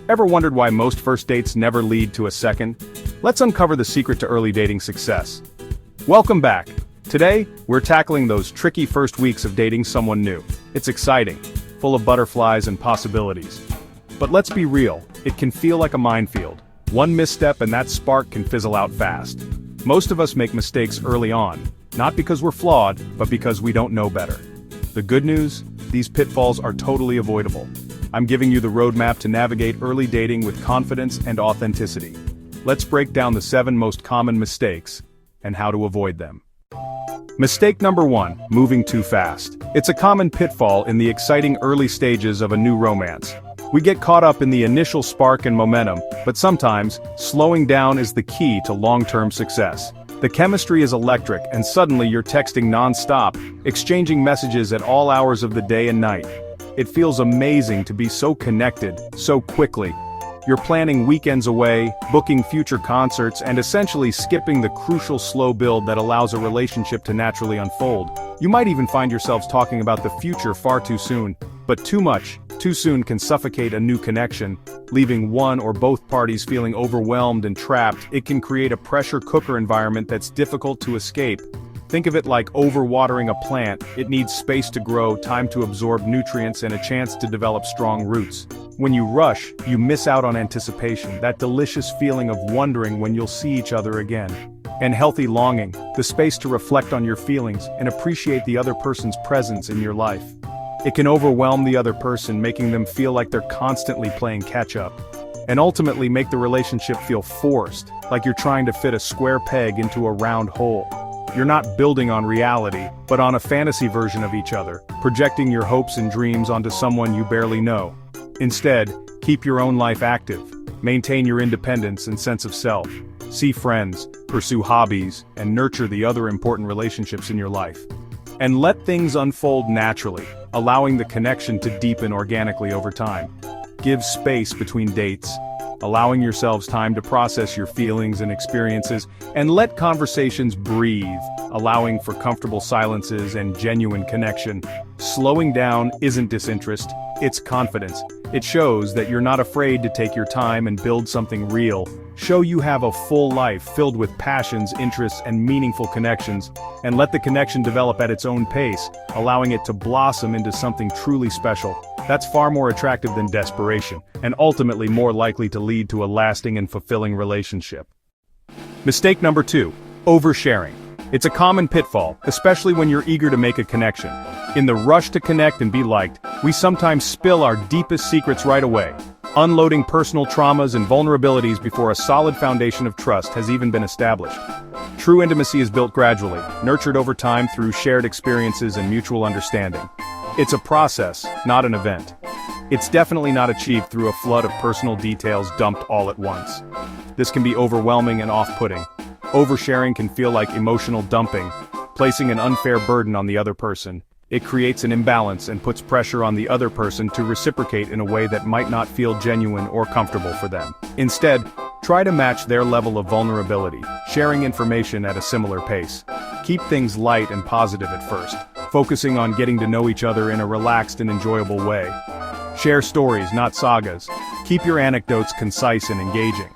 Ever wondered why most first dates never lead to a second? Let's uncover the secret to early dating success. Welcome back. Today, we're tackling those tricky first weeks of dating someone new. It's exciting, full of butterflies and possibilities. But let's be real, it can feel like a minefield. One misstep and that spark can fizzle out fast. Most of us make mistakes early on, not because we're flawed, but because we don't know better. The good news? These pitfalls are totally avoidable. I'm giving you the roadmap to navigate early dating with confidence and authenticity. Let's break down the 7 most common mistakes and how to avoid them. Mistake number 1, moving too fast. It's a common pitfall in the exciting early stages of a new romance. We get caught up in the initial spark and momentum, but sometimes, slowing down is the key to long-term success. The chemistry is electric, and suddenly you're texting non-stop, exchanging messages at all hours of the day and night. It feels amazing to be so connected, so quickly. You're planning weekends away, booking future concerts, and essentially skipping the crucial slow build that allows a relationship to naturally unfold. You might even find yourselves talking about the future far too soon. But too much, too soon can suffocate a new connection, leaving one or both parties feeling overwhelmed and trapped. It can create a pressure cooker environment that's difficult to escape. Think of it like overwatering a plant. It needs space to grow, time to absorb nutrients, and a chance to develop strong roots. When you rush, you miss out on anticipation, that delicious feeling of wondering when you'll see each other again. And healthy longing, the space to reflect on your feelings and appreciate the other person's presence in your life. It can overwhelm the other person, making them feel like they're constantly playing catch-up. And ultimately make the relationship feel forced, like you're trying to fit a square peg into a round hole. You're not building on reality, but on a fantasy version of each other, projecting your hopes and dreams onto someone you barely know. Instead, keep your own life active. Maintain your independence and sense of self. See friends, pursue hobbies, and nurture the other important relationships in your life. And let things unfold naturally, allowing the connection to deepen organically over time. Give space between dates, allowing yourselves time to process your feelings and experiences, and let conversations breathe, allowing for comfortable silences and genuine connection. Slowing down isn't disinterest, it's confidence. It shows that you're not afraid to take your time and build something real. Show you have a full life filled with passions, interests, and meaningful connections, and let the connection develop at its own pace, allowing it to blossom into something truly special. That's far more attractive than desperation, and ultimately more likely to lead to a lasting and fulfilling relationship. Mistake number 2, oversharing. It's a common pitfall, especially when you're eager to make a connection. In the rush to connect and be liked, we sometimes spill our deepest secrets right away, unloading personal traumas and vulnerabilities before a solid foundation of trust has even been established. True intimacy is built gradually, nurtured over time through shared experiences and mutual understanding. It's a process, not an event. It's definitely not achieved through a flood of personal details dumped all at once. This can be overwhelming and off-putting. Oversharing can feel like emotional dumping, placing an unfair burden on the other person. It creates an imbalance and puts pressure on the other person to reciprocate in a way that might not feel genuine or comfortable for them. Instead, try to match their level of vulnerability, sharing information at a similar pace. Keep things light and positive at first, focusing on getting to know each other in a relaxed and enjoyable way. Share stories, not sagas. Keep your anecdotes concise and engaging.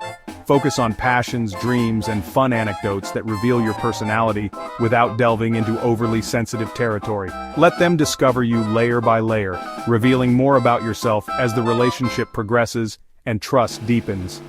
Focus on passions, dreams, and fun anecdotes that reveal your personality without delving into overly sensitive territory. Let them discover you layer by layer, revealing more about yourself as the relationship progresses and trust deepens.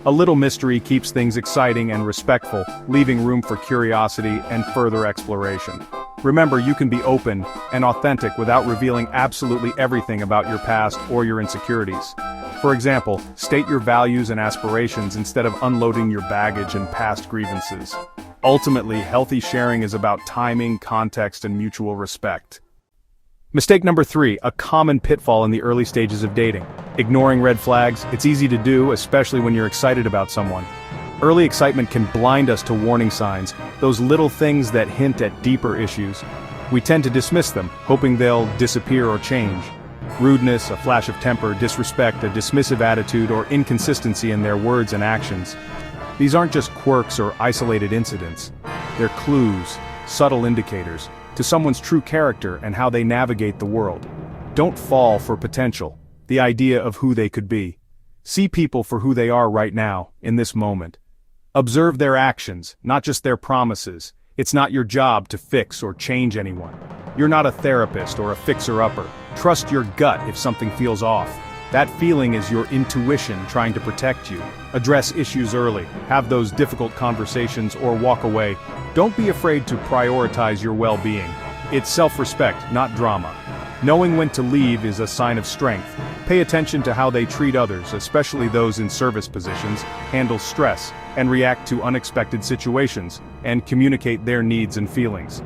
A little mystery keeps things exciting and respectful, leaving room for curiosity and further exploration. Remember, you can be open and authentic without revealing absolutely everything about your past or your insecurities. For example, state your values and aspirations instead of unloading your baggage and past grievances. Ultimately, healthy sharing is about timing, context, and mutual respect. Mistake number 3, a common pitfall in the early stages of dating. Ignoring red flags. It's easy to do, especially when you're excited about someone. Early excitement can blind us to warning signs, those little things that hint at deeper issues. We tend to dismiss them, hoping they'll disappear or change. Rudeness, a flash of temper, disrespect, a dismissive attitude, or inconsistency in their words and actions. These aren't just quirks or isolated incidents. They're clues, subtle indicators, to someone's true character and how they navigate the world. Don't fall for potential, the idea of who they could be. See people for who they are right now, in this moment. Observe their actions, not just their promises. It's not your job to fix or change anyone. You're not a therapist or a fixer-upper. Trust your gut if something feels off. That feeling is your intuition trying to protect you. Address issues early, have those difficult conversations, or walk away. Don't be afraid to prioritize your well-being. It's self-respect, not drama. Knowing when to leave is a sign of strength. Pay attention to how they treat others, especially those in service positions, handle stress, and react to unexpected situations, and communicate their needs and feelings.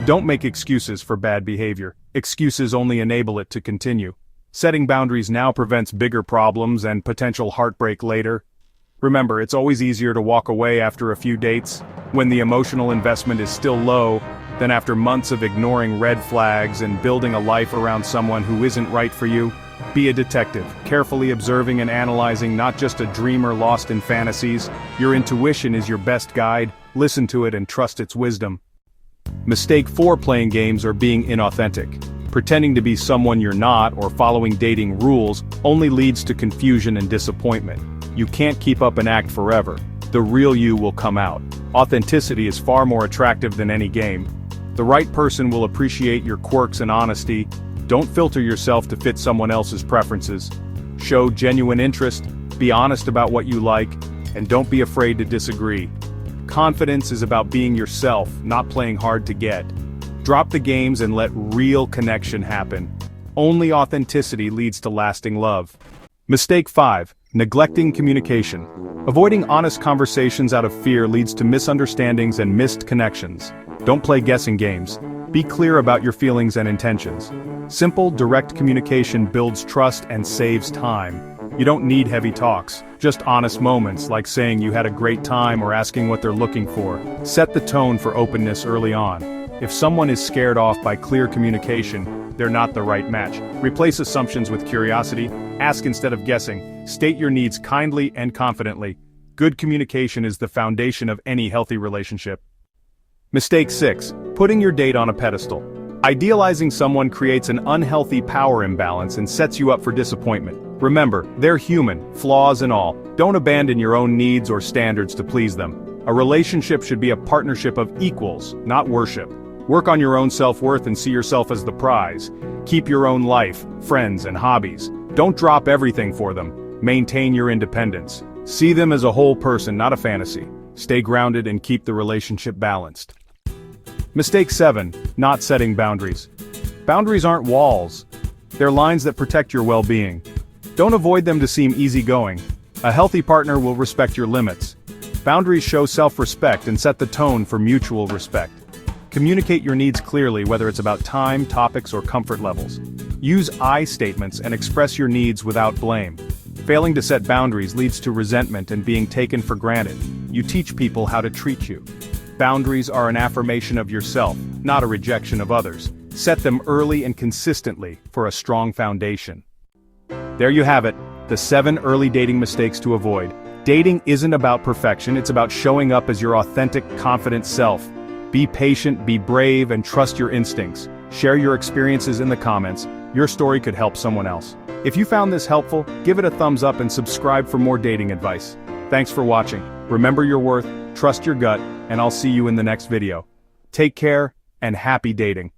Don't make excuses for bad behavior. Excuses only enable it to continue. Setting boundaries now prevents bigger problems and potential heartbreak later. Remember, it's always easier to walk away after a few dates, when the emotional investment is still low, than after months of ignoring red flags and building a life around someone who isn't right for you. Be a detective, carefully observing and analyzing, not just a dreamer lost in fantasies. Your intuition is your best guide. Listen to it and trust its wisdom. Mistake 4: playing games or being inauthentic. Pretending to be someone you're not or following dating rules only leads to confusion and disappointment. You can't keep up an act forever. The real you will come out. Authenticity is far more attractive than any game. The right person will appreciate your quirks and honesty. Don't filter yourself to fit someone else's preferences. Show genuine interest, be honest about what you like, and don't be afraid to disagree. Confidence is about being yourself, not playing hard to get. Drop the games and let real connection happen. Only authenticity leads to lasting love. Mistake 5: neglecting communication. Avoiding honest conversations out of fear leads to misunderstandings and missed connections. Don't play guessing games. Be clear about your feelings and intentions. Simple, direct communication builds trust and saves time. You don't need heavy talks, just honest moments like saying you had a great time or asking what they're looking for. Set the tone for openness early on. If someone is scared off by clear communication, they're not the right match. Replace assumptions with curiosity, ask instead of guessing, state your needs kindly and confidently. Good communication is the foundation of any healthy relationship. Mistake 6: putting your date on a pedestal. Idealizing someone creates an unhealthy power imbalance and sets you up for disappointment. Remember, they're human, flaws and all. Don't abandon your own needs or standards to please them. A relationship should be a partnership of equals, not worship. Work on your own self-worth and see yourself as the prize. Keep your own life, friends, and hobbies. Don't drop everything for them. Maintain your independence. See them as a whole person, not a fantasy. Stay grounded and keep the relationship balanced. Mistake 7: not setting boundaries. Boundaries aren't walls. They're lines that protect your well-being. Don't avoid them to seem easygoing. A healthy partner will respect your limits. Boundaries show self-respect and set the tone for mutual respect. Communicate your needs clearly, whether it's about time, topics, or comfort levels. Use I statements and express your needs without blame. Failing to set boundaries leads to resentment and being taken for granted. You teach people how to treat you. Boundaries are an affirmation of yourself, not a rejection of others. Set them early and consistently for a strong foundation. There you have it, the 7 early dating mistakes to avoid. Dating isn't about perfection, it's about showing up as your authentic, confident self. Be patient, be brave, and trust your instincts. Share your experiences in the comments. Your story could help someone else. If you found this helpful, give it a thumbs up and subscribe for more dating advice. Thanks for watching. Remember your worth, trust your gut, and I'll see you in the next video. Take care, and happy dating.